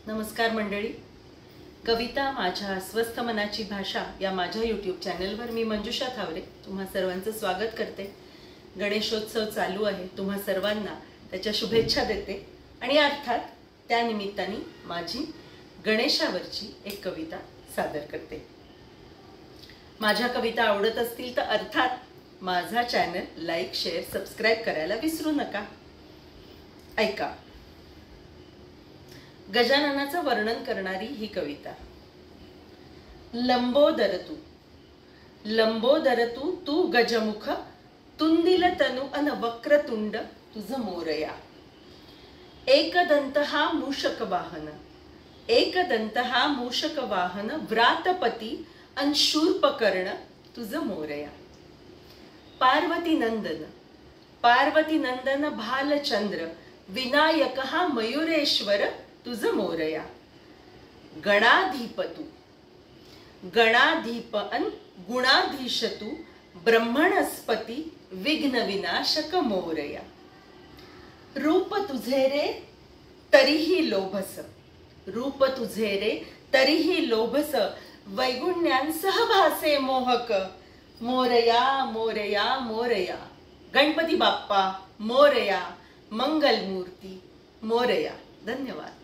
नमस्कार मंडळी. कविता माझ्या स्वस्थ मनाची भाषा या माझ्या यूट्यूब चॅनलवर मी मंजुषा थावरे तुम्हा सर्वांचं स्वागत करते. गणेशोत्सव चालू आहे. तुम्हा सर्वांना त्याच्या शुभेच्छा देते आणि अर्थात त्या निमित्ताने माझी गणेशावरची एक कविता सादर करते. माझ्या कविता आवडत असतील तर अर्थात माझा चॅनल लाईक, शेअर, सबस्क्राइब करायला विसरू नका. ऐका. गजाननाचं वर्णन करणारी ही कविता. लंबोदर तू गजमुख, तुंदिल तनु अन वक्रतुंड तुझ मोरया. एकदंत हा मूषक वाहन, व्रातपती अन शूर्पकर्ण तुझ मोरया. पार्वती नंदन भालचंद्र, विनायक हा मयुरेश्वर तुझ मोरया. गणाधीप अन गुणाधीश तू, ब्रह्मणस्पती विघ्न विनाशक मोरया. रूप तुझे रे तरीही लोभस, वैगुण्यासह भासे मोहक. मोरया. गणपती बाप्पा मोरया. मंगलमूर्ती मोरया. धन्यवाद.